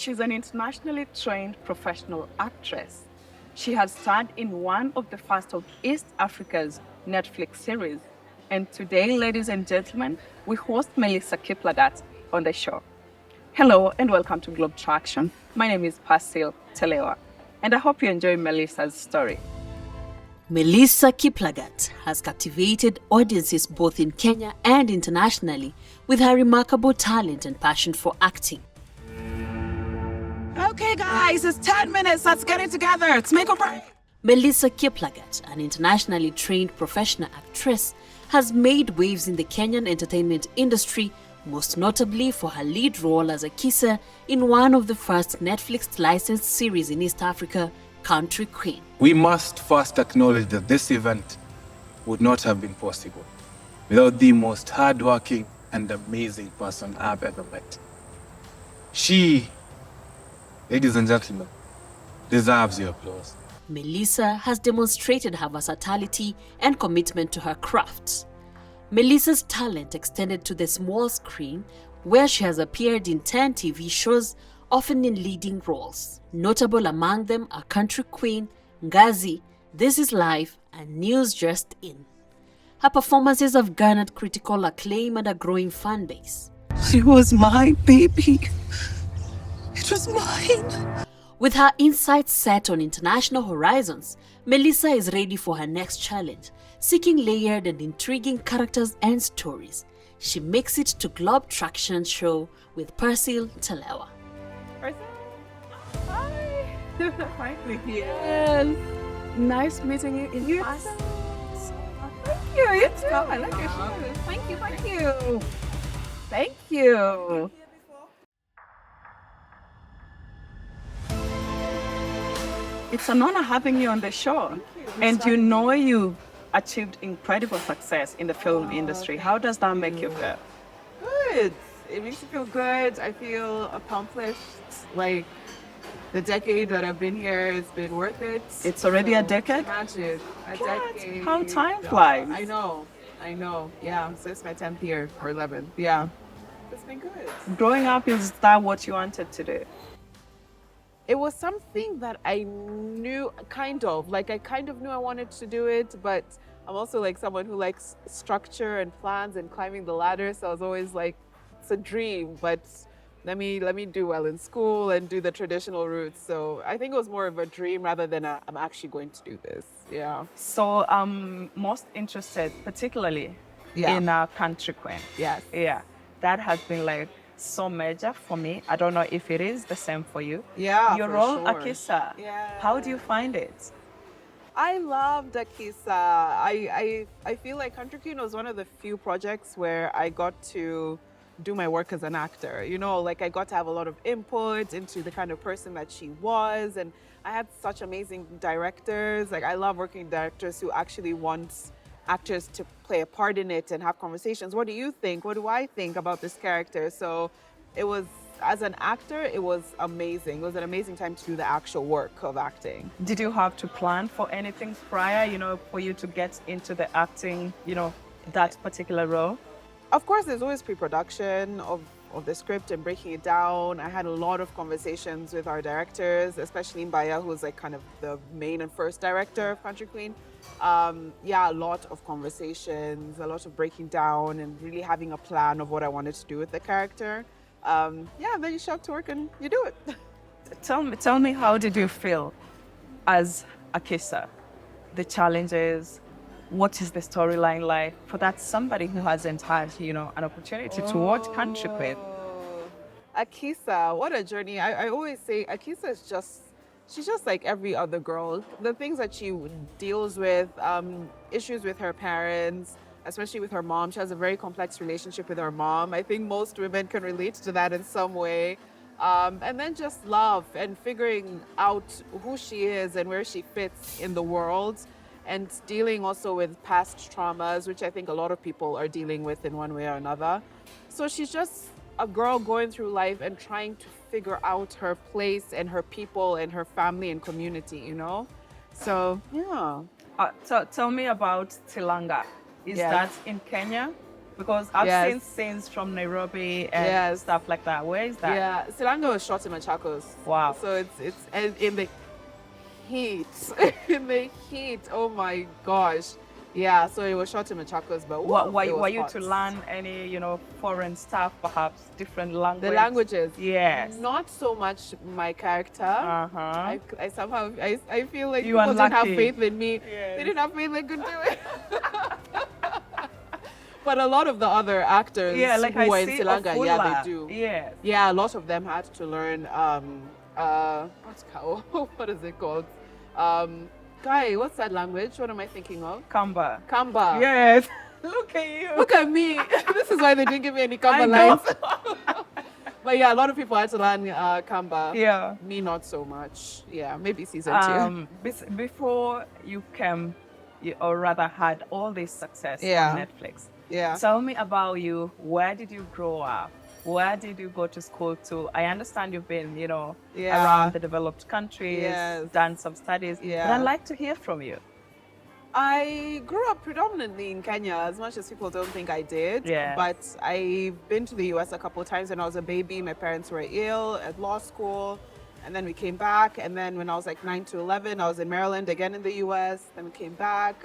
She's an internationally trained professional actress. She has starred in one of the first of East Africa's Netflix series. And today, ladies and gentlemen, we host Melissa Kiplagat on the show. Hello and welcome to Globe Traktion. My name is Pasil Telewa, and I hope you enjoy Melissa's story. Melissa Kiplagat has captivated audiences both in Kenya and internationally with her remarkable talent and passion for acting. Okay, guys, it's 10 minutes. Let's get it together. Let's make a break. Melissa Kiplagat, an internationally trained professional actress, has made waves in the Kenyan entertainment industry, most notably for her lead role as Akisa in one of the first Netflix licensed series in East Africa, Country Queen. We must first acknowledge that this event would not have been possible without the most hardworking and amazing person I've ever met. She, ladies and gentlemen, deserves your applause. Melissa has demonstrated her versatility and commitment to her craft. Melissa's talent extended to the small screen, where she has appeared in 10 TV shows, often in leading roles. Notable among them are Country Queen, Ngazi, This Is Life, and News Just In. Her performances have garnered critical acclaim and a growing fan base. She was my baby. It was mine. With her insights set on international horizons, Melissa is ready for her next challenge, seeking layered and intriguing characters and stories. She makes it to Globe Traktion Show with Persil Telewa. Hi. Finally here. Yes. Nice meeting you in person. Thank you. You too. I like your shoes. Thank you. Thank you. Thank you. It's an honor having you on the show. And you know you achieved incredible success in the film industry. How does that make you feel? Good. It makes me feel good. I feel accomplished. Like the decade that I've been here has been worth it. It's already a decade? Imagine a decade. How time flies. I know. Yeah. So it's my 10th year or 11th. Yeah. It's been good. Growing up, is that what you wanted to do? It was something that I knew kind of knew I wanted to do it, but I'm also like someone who likes structure and plans and climbing the ladder. So I was always like, it's a dream, but let me do well in school and do the traditional route. So I think it was more of a dream rather than I'm actually going to do this. Yeah. So I'm most interested, particularly in Country Queen. Yes. Yeah. That has been like so major for me. I don't know if it is the same for you. Yeah. Your for role, sure. Akisa. Yeah. How do you find it? I loved Akisa. I feel like Country Queen was one of the few projects where I got to do my work as an actor. You know, like I got to have a lot of input into the kind of person that she was, and I had such amazing directors. Like I love working with directors who actually want actors to play a part in it and have conversations. What do you think? What do I think about this character? So it was, as an actor, it was amazing. It was an amazing time to do the actual work of acting. Did you have to plan for anything prior, for you to get into the acting, that particular role? Of course, there's always pre-production of the script and breaking it down. I had a lot of conversations with our directors, especially Mbaya, who's like kind of the main and first director of Country Queen. A lot of conversations, a lot of breaking down and really having a plan of what I wanted to do with the character. Then you show up to work and you do it. Tell me, how did you feel as Akisa? The challenges, what is the storyline like for that somebody who hasn't had, an opportunity to watch Country Queen? Akisa, what a journey. I always say Akisa is she's just like every other girl. The things that she deals with, issues with her parents, especially with her mom. She has a very complex relationship with her mom. I think most women can relate to that in some way. And then just love and figuring out who she is and where she fits in the world, and dealing also with past traumas, which I think a lot of people are dealing with in one way or another. So she's just a girl going through life and trying to figure out her place and her people and her family and community, So, yeah. So tell me about Tilanga. Is that in Kenya? Because I've Yes. seen scenes from Nairobi and Yes. stuff like that. Where is that? Yeah, Silanga was shot in Machakos. Wow. So it's and in the heat, in the heat. Oh my gosh. Yeah, so it was shot in Machakos, but What, woo, were, it was were you hot. to learn any, foreign stuff, perhaps different language? The languages? Yes. Not so much my character. Uh-huh. I somehow I feel like You people didn't have unlucky. faith in me. Yes. They didn't have faith I could do it. But a lot of the other actors Yeah, like who I were in see Silanga, yeah, Ofula. they do. Yes. Yeah, a lot of them had to learn what's cow? What is it called? Guy, what's that language? What am I thinking of? Kamba. Kamba. Yes. Look at you. Look at me. This is why they didn't give me any I Kamba know. lines. But yeah, a lot of people had to learn Kamba. Yeah. Me not so much. Yeah, maybe season two. Before you came, or rather had all this success Yeah. on Netflix, Yeah. tell me about you. Where did you grow up? Where did you go to school to? I understand you've been, Yeah. around the developed countries, Yes. done some studies. Yeah. But I'd like to hear from you. I grew up predominantly in Kenya, as much as people don't think I did. Yes. But I've been to the US a couple of times when I was a baby. My parents were ill at law school. And then we came back. And then when I was like 9 to 11, I was in Maryland again in the US. Then we came back.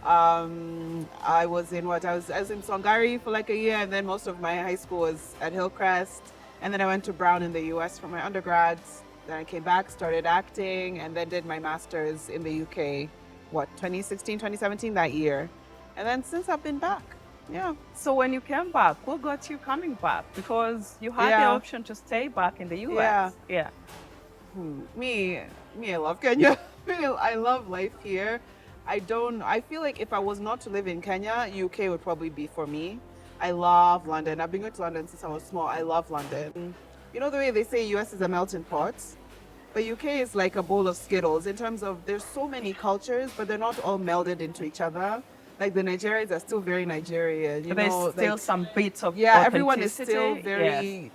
I was in Songari for like a year. And then most of my high school was at Hillcrest. And then I went to Brown in the US for my undergrads. Then I came back, started acting, and then did my master's in the UK. 2016, 2017, that year. And then since I've been back. Yeah. So when you came back, what got you coming back? Because you had the Yeah. option to stay back in the US. Yeah. Me, I love Kenya. I love life here. I feel like if I was not to live in Kenya, UK would probably be for me. I love London. I've been going to London since I was small. I love London. You know the way they say US is a melting pot? But UK is like a bowl of Skittles in terms of there's so many cultures, but they're not all melded into each other. Like the Nigerians are still very Nigerian. You There's know, still like, some bits of yeah, everyone is still authenticity. very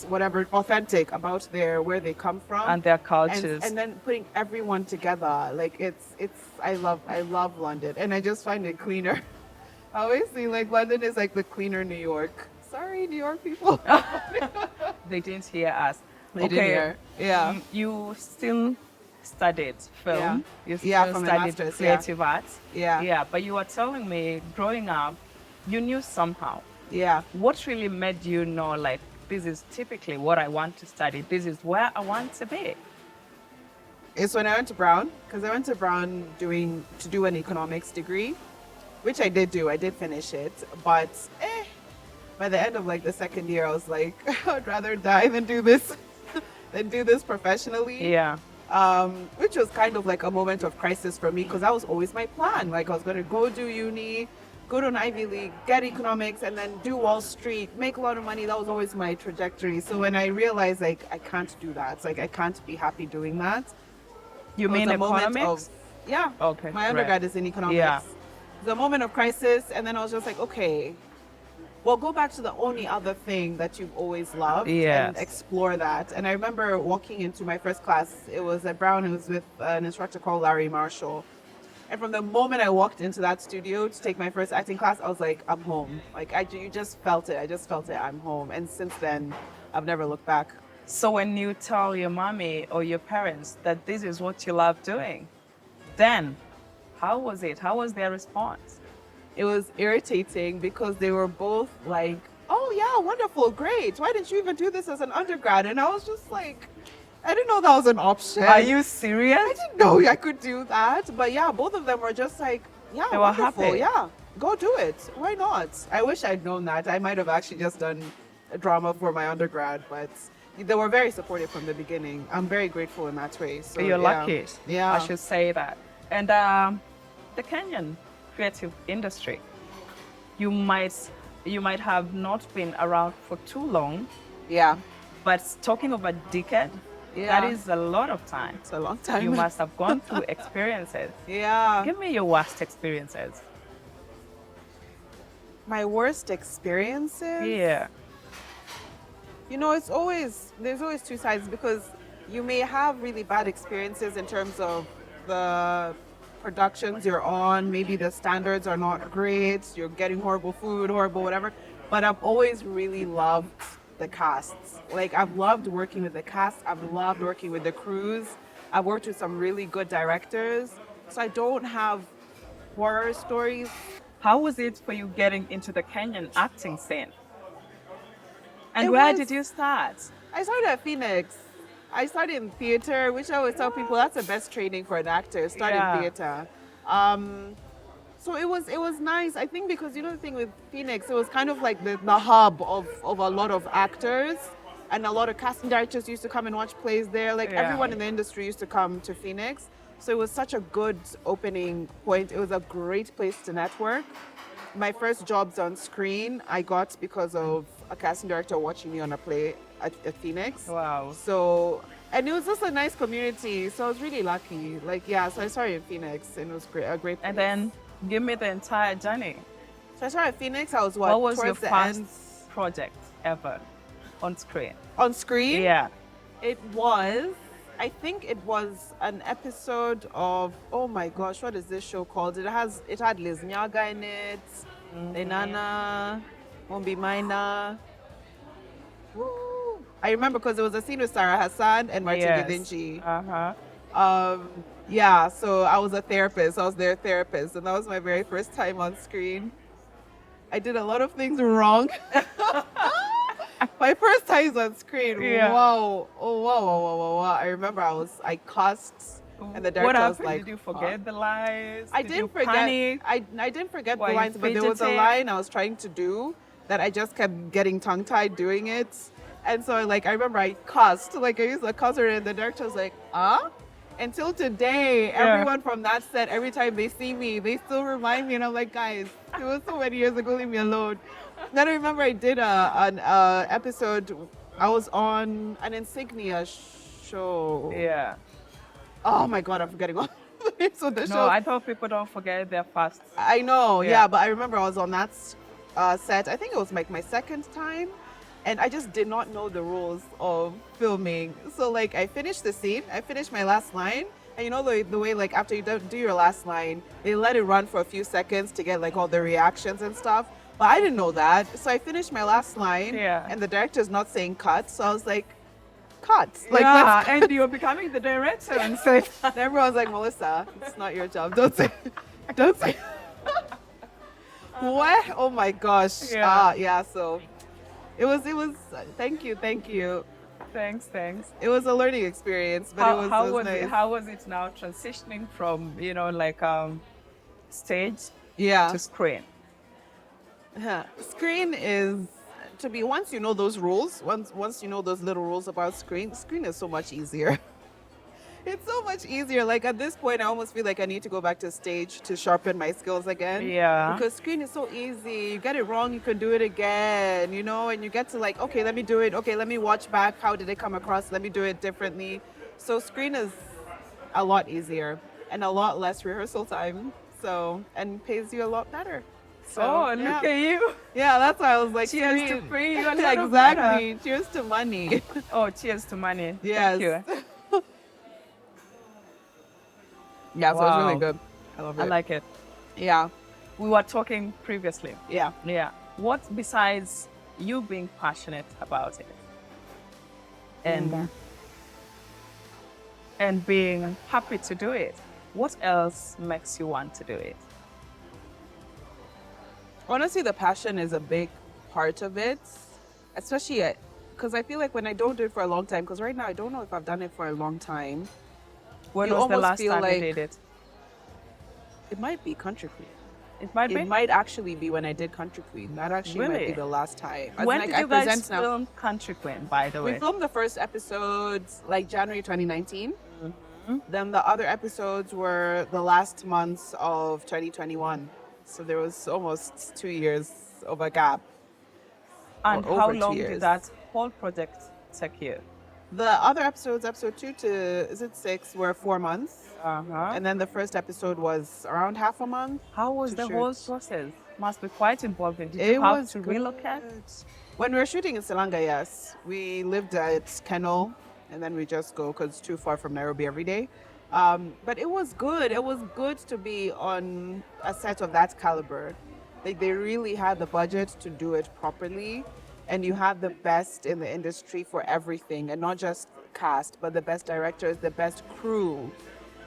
whatever authentic about where they come from And their cultures. and then putting everyone together. Like it's I love London, and I just find it cleaner. I always see like London is like the cleaner New York. Sorry, New York people. They didn't hear us. They didn't hear. Yeah. You still studied film. Yeah. You still Yeah, from a studied master's, creative arts. Yeah. Yeah, but you were telling me growing up, you knew somehow. Yeah. What really made you know, like, this is typically what I want to study. This is where I want to be. It's when I went to Brown, because I went to Brown to do an economics degree, which I did do. I did finish it, but by the end of like the second year, I was like, I'd rather die than do this, professionally. Yeah. Which was kind of like a moment of crisis for me, because that was always my plan. Like I was going to go do uni, go to an Ivy League, get economics, and then do Wall Street, make a lot of money. That was always my trajectory. So when I realized like I can't do that, it's like I can't be happy doing that. You It was mean a moment economics? yeah. Okay, My right. undergrad is in economics. Yeah. The moment of crisis, and then I was just like, okay, well, go back to the only other thing that you've always loved Yes. and explore that. And I remember walking into my first class. It was at Brown. It was with an instructor called Larry Marshall. And from the moment I walked into that studio to take my first acting class, I was like, I'm home. Like you just felt it. I just felt it. I'm home. And since then, I've never looked back. So when you tell your mommy or your parents that this is what you love doing, then how was it? How was their response? It was irritating because they were both like, oh yeah, wonderful, great. Why didn't you even do this as an undergrad? And I was just like, I didn't know that was an option. Are you serious? I didn't know I could do that. But yeah, both of them were just like, yeah, They were wonderful. happy. Yeah, go do it. Why not? I wish I'd known that. I might have actually just done a drama for my undergrad, but they were very supportive from the beginning. I'm very grateful in that way. So You're yeah. lucky. Yeah. I should say that. And the Kenyan creative industry, you might have not been around for too long, Yeah. but talking of a decade, Yeah. that is a lot of time. It's a long time. You must have gone through experiences. Yeah. Give me your worst experiences. My worst experiences? Yeah. You know, there's always two sides, because you may have really bad experiences in terms of the productions you're on, maybe the standards are not great, you're getting horrible food, horrible whatever. But I've always really loved the casts. Like, I've loved working with the cast, I've loved working with the crews. I've worked with some really good directors. So I don't have horror stories. How was it for you getting into the Kenyan acting scene? And It where was- did you start? I started at Phoenix. I started in theater, which I always tell people that's the best training for an actor. Start Yeah. in theater. So it was nice. I think because the thing with Phoenix, it was kind of like the hub of a lot of actors, and a lot of casting directors used to come and watch plays there. Like Yeah. everyone in the industry used to come to Phoenix. So it was such a good opening point. It was a great place to network. My first jobs on screen I got because of a casting director watching me on a play at Phoenix. Wow. So, and it was just a nice community. So I was really lucky. Like, yeah, so I started in Phoenix and it was great, a great place. And then give me the entire journey. So I started at Phoenix. I was What was your towards the first end project ever on screen? on screen. Yeah. It was, I think it was an episode of, oh my gosh, what is this show called? It had Liz Nyaga in it, Enana, Mombi Maina. Woo. I remember because there was a scene with Sarah Hassan and Martin Yes. Gidinji. Uh-huh. Yeah, so I was a therapist. I was their therapist, and that was my very first time on screen. I did a lot of things wrong. My first time on screen. Yeah. Wow. Oh, wow, wow, wow, wow, wow. I remember I cussed, and the What director was happened? like, Did you forget the lines? I Did you didn't forget. panic? I didn't forget Were the you lines, but there was a fidgeting? line I was trying to do that I just kept getting tongue tied doing it, and so I remember I cussed. Like I used a cuss word, and the director was like, "Huh?" Until today, everyone from that set, every time they see me, they still remind me, and I'm like, guys, it was so many years ago. Leave me alone. Then I remember I did an episode. I was on an Insignia show. Yeah. Oh my God, I'm forgetting all the names of the No, show. I thought people don't forget their first. I know, Yeah. yeah, but I remember I was on that set. I think it was like my second time, and I just did not know the rules of filming. So like, I finished the scene, I finished my last line, and the way like after you do your last line, they let it run for a few seconds to get like all the reactions and stuff. But I didn't know that, so I finished my last line, Yeah. and the director's not saying cut, so I was like, cut. Like, yeah, let's cut. and you're becoming the director and say, And everyone's like, Melissa, it's not your job. Don't say. Don't say. What? Oh my gosh. Yeah. Yeah. So it was. Thank you. thanks. It was a learning experience, but it was nice. How was it now transitioning from stage Yeah. to screen? Screen is once you know those rules, once you know those little rules about screen is so much easier. It's so much easier. Like at this point, I almost feel like I need to go back to stage to sharpen my skills again. Yeah. Because screen is so easy. You get it wrong, you can do it again, and you get to like, okay, let me do it. Okay, let me watch back. How did it come across? Let me do it differently. So screen is a lot easier and a lot less rehearsal time. So, and pays you a lot better. So, Oh, yeah. look at you. Yeah, that's why I was like, Cheers to screen. free. You a little better. Exactly. Cheers to money. Oh, cheers to money. Yes. Thank you. Yeah, so it was Wow. really good. I love it. I like it. Yeah. We were talking previously. Yeah. Yeah. What besides you being passionate about it and being happy to do it, what else makes you want to do it? Honestly, the passion is a big part of it, especially because I feel like when I don't do it for a long time, because right now I don't know if I've done it for a long time. When You was the almost last feel time like- you did it? It might be Country Queen. It might be. It might actually be when I did Country Queen. That actually might Really? be the last time. As in, When like, did I you guys present now. film Country Queen, by the We way? filmed the first episodes like January 2019. Then the other episodes were the last months of 2021. So there was almost 2 years of a gap. And or how over 2 long years. did that whole project take you? The other episodes, episode 2 to 6, were 4 months. Uh-huh. And then the first episode was around half a month. How was to the shoot. whole process? Must be quite involving. Did It you have was to good. relocate? When we were shooting in Selanga, yes, we lived at Kennel and then we just go because it's too far from Nairobi every day. But it was good. It was good to be on a set of that caliber. Like they really had the budget to do it properly, and you had the best in the industry for everything, and not just cast, but the best directors, the best crew.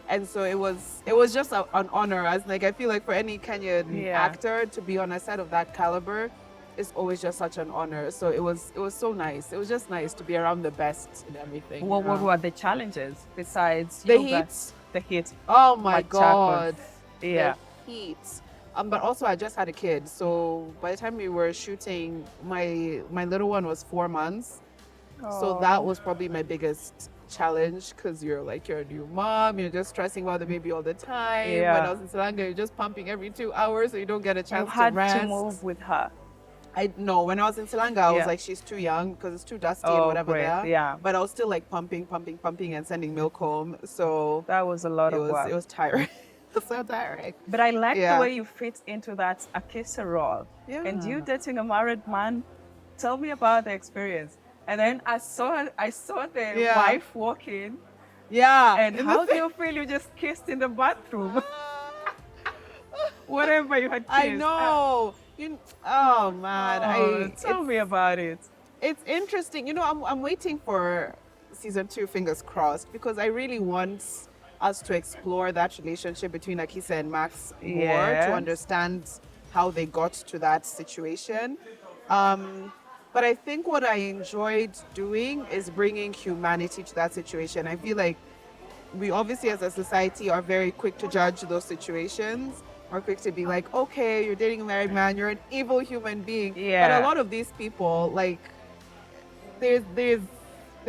And so it was just an honor. As like I feel like for any Kenyan actor to be on a set of that caliber is always just such an honor. So it was so nice. It was just nice to be around the best in everything. What were the challenges besides The yoga? heat. The heat. Oh my Machakos. God. Yeah. The heat. But also I just had a kid. So by the time we were shooting, my little one was 4 months. So that was probably my biggest challenge because you're a new mom, you're just stressing about the baby all the time. Yeah. When I was in Sri Lanka, you're just pumping every 2 hours so you don't get a chance You had to rest. to move with her. No, when I was in Sri Lanka, I was Yeah. like, she's too young because it's too dusty Oh, and whatever great. there. Yeah. But I was still like pumping and sending milk home. So That was a lot of work. it was tiring. It was so tiring. But I like Yeah. the way you fit into that Akisa role. Yeah. And you dating a married man, tell me about the experience. And then I saw the Yeah. wife walking. Yeah. And In how the do you feel you just kissed in the bathroom? Whatever you had kissed. I know. Oh man, Tell me about it. It's interesting. I'm waiting for season 2, fingers crossed, because I really want us to explore that relationship between Akisa and Max more Yes. to understand how they got to that situation. But I think what I enjoyed doing is bringing humanity to that situation. I feel like we obviously as a society are very quick to judge those situations. We're quick to be like, okay, you're dating a married man, you're an evil human being. Yeah. But a lot of these people, like, there's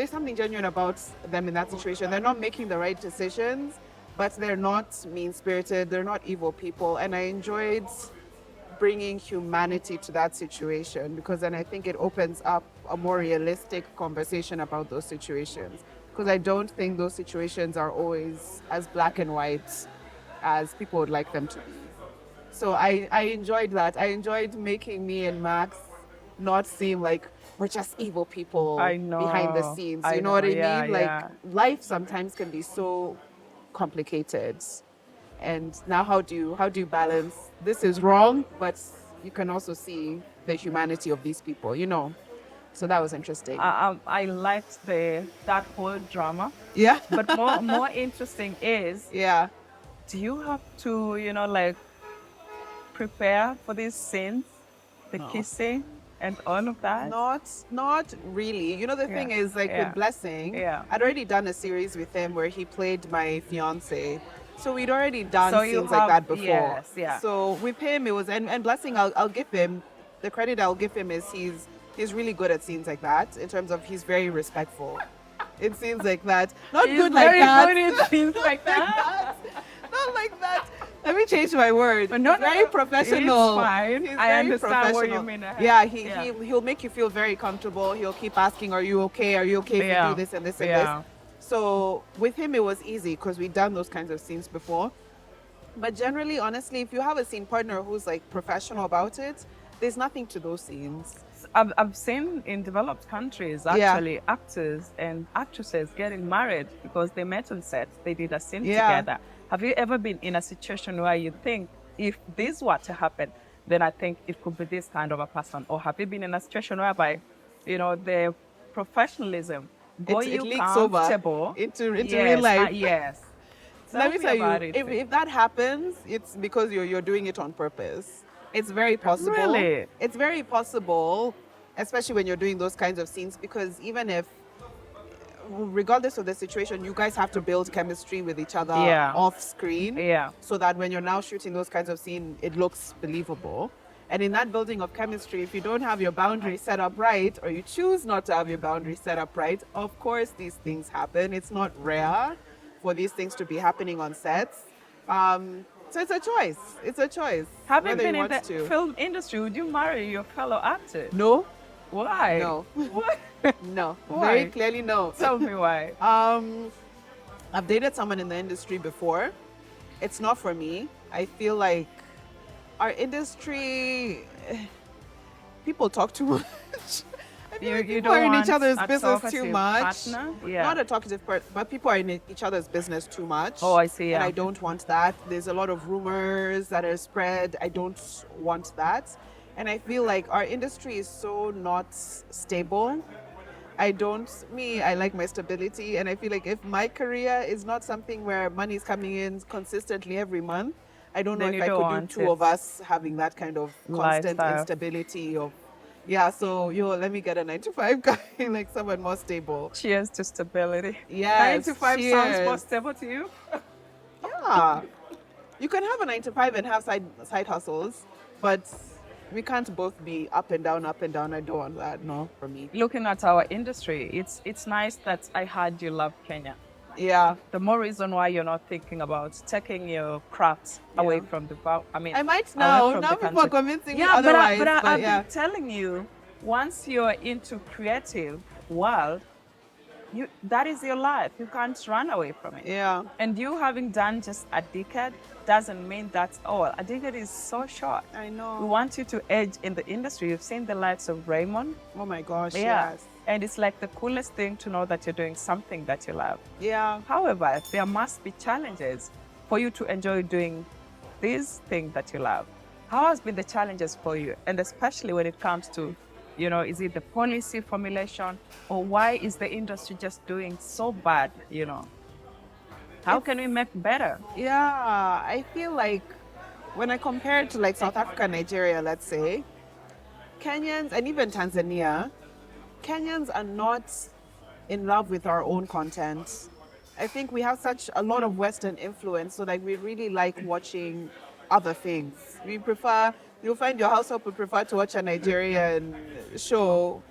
something genuine about them in that situation. They're not making the right decisions, but they're not mean-spirited. They're not evil people. And I enjoyed bringing humanity to that situation because then I think it opens up a more realistic conversation about those situations. Because I don't think those situations are always as black and white as people would like them to be. So I enjoyed that. I enjoyed making me and Max not seem like we're just evil people I know. behind the scenes. I You know know, what I yeah, mean? Like yeah. life sometimes can be so complicated. And now how do you balance this is wrong, but you can also see the humanity of these people, So that was interesting. I liked that whole drama. Yeah. But more interesting is, Yeah. do you have to, prepare for these scenes, the No. kissing and all of that? Not really. The thing is, like Yeah. with Blessing, Yeah. I'd already done a series with him where he played my fiance. So we'd already done So you scenes like have- that before. yes, yeah. So with him, it was, and Blessing, I'll give him, the credit I'll give him is he's really good at scenes like that in terms of he's very respectful. It seems like that. Not He's good like very that. good at scenes like that. Not like that. Let me change my word. But no, He's very professional. It's fine. He's I very understand what you professional. mean. Yeah, Yeah. he'll make you feel very comfortable. He'll keep asking, "Are you okay? Are you okay if Yeah. you do this and this and Yeah. this?" So with him, it was easy because we'd done those kinds of scenes before. But generally, honestly, if you have a scene partner who's like professional about it, there's nothing to those scenes. I've seen in developed countries actually actors and actresses getting married because they met on set. They did a scene Yeah. together. Have you ever been in a situation where you think if this were to happen, then I think it could be this kind of a person? Or have you been in a situation whereby, the professionalism got It you leaks over comfortable into Yes, real life. yes. Let me tell you, about it. if that happens, it's because you're doing it on purpose. It's very possible. Really? It's very possible, especially when you're doing those kinds of scenes, because even if, regardless of the situation, you guys have to build chemistry with each other Yeah. off screen. Yeah. So that when you're now shooting those kinds of scenes, it looks believable. And in that building of chemistry, if you don't have your boundaries set up right, or you choose not to have your boundaries set up right, of course these things happen. It's not rare for these things to be happening on sets. So it's a choice. It's a choice. Having whether been you in want the to. film industry, would you marry your fellow actor? No, Why? no, What? no. Why? Very clearly, no. Tell me why. I've dated someone in the industry before. It's not for me. I feel like our industry, people talk too much. I You People don't are in want each other's a business too talkative much. partner? Yeah. Not a talkative part, but people are in each other's business too much. Oh, I see, And yeah. I don't want that. There's a lot of rumors that are spread. I don't want that. And I feel like our industry is so not stable. I like my stability. And I feel like if my career is not something where money is coming in consistently every month, I don't know Then if you I don't could do want two it. of us having that kind of constant Lifestyle. instability of, yeah, so let me get a 9 to 5 guy, like someone more stable. Cheers to stability. Yes, 9 to 5 sounds more cheers. stable to you? Yeah. You can have a 9 to 5 and have side hustles, but we can't both be up and down, up and down. I don't want that, no, for me. Looking at our industry, it's nice that I heard you love Kenya. Yeah. The more reason why you're not thinking about taking your crafts away from the I might away now. from Now the people country. are convincing me Yeah, otherwise. but I've yeah. been telling you, once you're into creative world, that is your life. You can't run away from it. Yeah. And you having done just a decade doesn't mean that's all. A decade is so short. I know. We want you to age in the industry. You've seen the likes of Raymond. Oh my gosh. Yeah. Yes. And it's like the coolest thing to know that you're doing something that you love. Yeah. However, there must be challenges for you to enjoy doing this thing that you love. How has been the challenges for you? And especially when it comes to, is it the policy formulation, or why is the industry just doing so bad, How can we make better? Yeah. I feel like when I compare it to like South Africa, Nigeria, let's say, Kenyans and even Tanzania, Kenyans are not in love with our own content. I think we have such a lot of Western influence, so like we really like watching other things. You'll find your household would prefer to watch a Nigerian show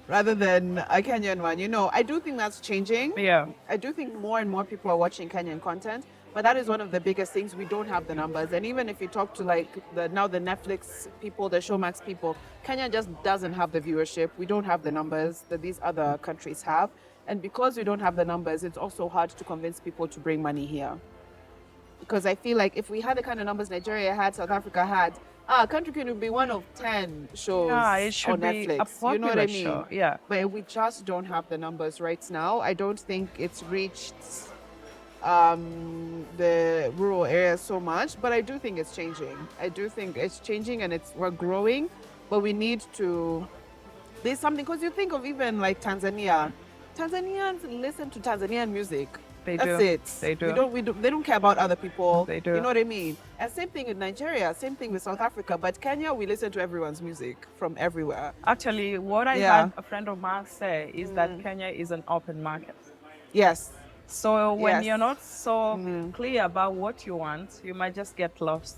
rather than a Kenyan one. I do think that's changing. Yeah. I do think more and more people are watching Kenyan content, but that is one of the biggest things. We don't have the numbers. And even if you talk to like the Netflix people, the Showmax people, Kenya just doesn't have the viewership. We don't have the numbers that these other countries have. And because we don't have the numbers, it's also hard to convince people to bring money here. Because I feel like if we had the kind of numbers Nigeria had, South Africa had, Country Queen would be one of 10 shows it should on be Netflix. a popular You know what I mean? show. Yeah. But we just don't have the numbers right now. I don't think it's reached the rural areas so much, but I do think it's changing. I do think it's changing, and we're growing, but we need to. There's something, because you think of even like Tanzania. Tanzanians listen to Tanzanian music. That's do. it. They do. They don't care about other people. They do. You know what I mean? And same thing in Nigeria, same thing with South Africa. But Kenya, we listen to everyone's music from everywhere. Actually, what I heard a friend of mine say is that Kenya is an open market. Yes. So when Yes. you're not so clear about what you want, you might just get lost.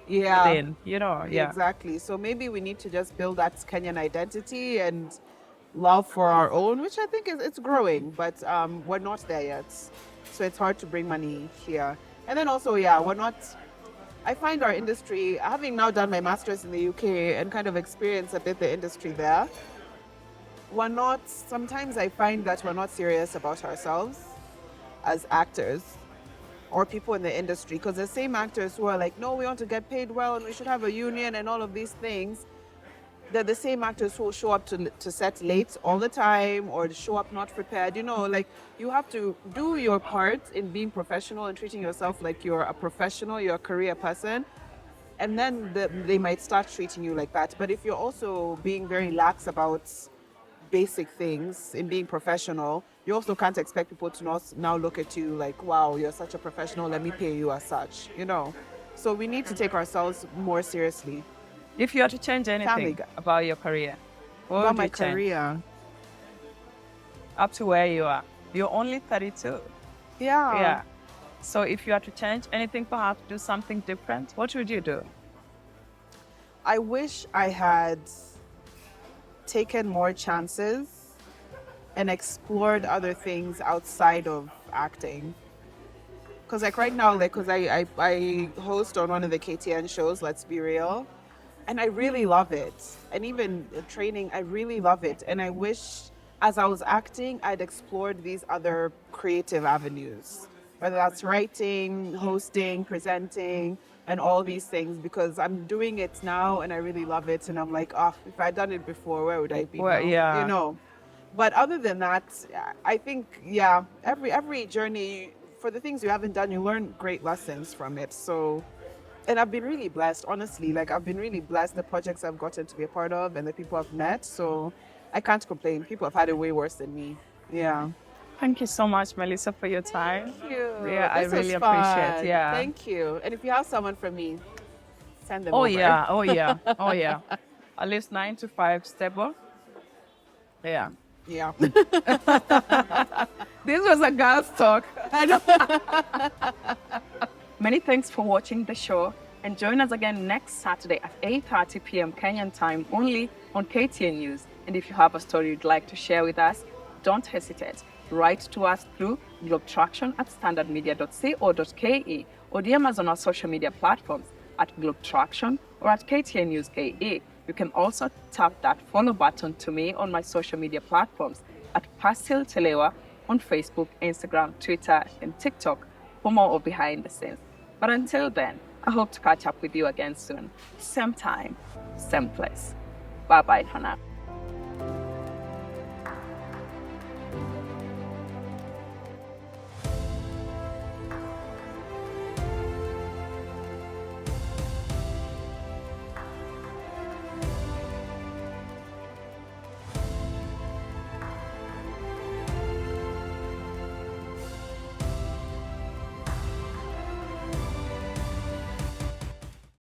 Yeah. Then, yeah. Exactly. So maybe we need to just build that Kenyan identity and love for our own, which I think it's growing, but we're not there yet. So it's hard to bring money here. And then also, I find our industry, having now done my master's in the UK and kind of experienced a bit the industry there, sometimes I find that we're not serious about ourselves as actors or people in the industry, because the same actors who are like, no, we want to get paid well and we should have a union and all of these things, they're the same actors who show up to set late all the time or show up not prepared. Like you have to do your part in being professional and treating yourself like you're a professional, you're a career person, and then they might start treating you like that. But if you're also being very lax about basic things in being professional, you also can't expect people to not now look at you like, wow, you're such a professional, let me pay you as such, So we need to take ourselves more seriously. If you had to change anything about your career, what About would my you change? career. Up to where you are. You're only 32. Yeah. Yeah. So if you had to change anything, perhaps do something different, what would you do? I wish I had taken more chances and explored other things outside of acting. Because like right now, because I host on one of the KTN shows, Let's Be Real, and I really love it. And even training, I really love it. And I wish as I was acting, I'd explored these other creative avenues. whether that's writing, hosting, presenting, and all these things, because I'm doing it now and I really love it. And I'm like, oh, if I'd done it before, where would I be Well, now? yeah. You know. But other than that, I think, yeah, every journey, for the things you haven't done, you learn great lessons from it. So, and I've been really blessed, honestly. Like, I've been really blessed, the projects I've gotten to be a part of and the people I've met. So I can't complain. People have had it way worse than me. Yeah. Thank you so much, Melissa, for your time. Thank you. Yeah, I This was really appreciate. fun. Yeah. Thank you. And if you have someone from me, send them Oh over. yeah. Oh yeah. Oh yeah. At least 9 to 5 stable. Yeah. Yeah. This was a girl's talk. Many thanks for watching the show, and join us again next Saturday at 8:30 p.m. Kenyan time only on KTN News. And if you have a story you'd like to share with us, don't hesitate. Write to us through Globe Traktion at standardmedia.co.ke or DM us on our social media platforms at Globe Traktion or at KTN News KE. You can also tap that follow button to me on my social media platforms at Pastel Telewa on Facebook, Instagram, Twitter, and TikTok for more of behind the scenes. But until then, I hope to catch up with you again soon. Same time, same place. Bye-bye for now.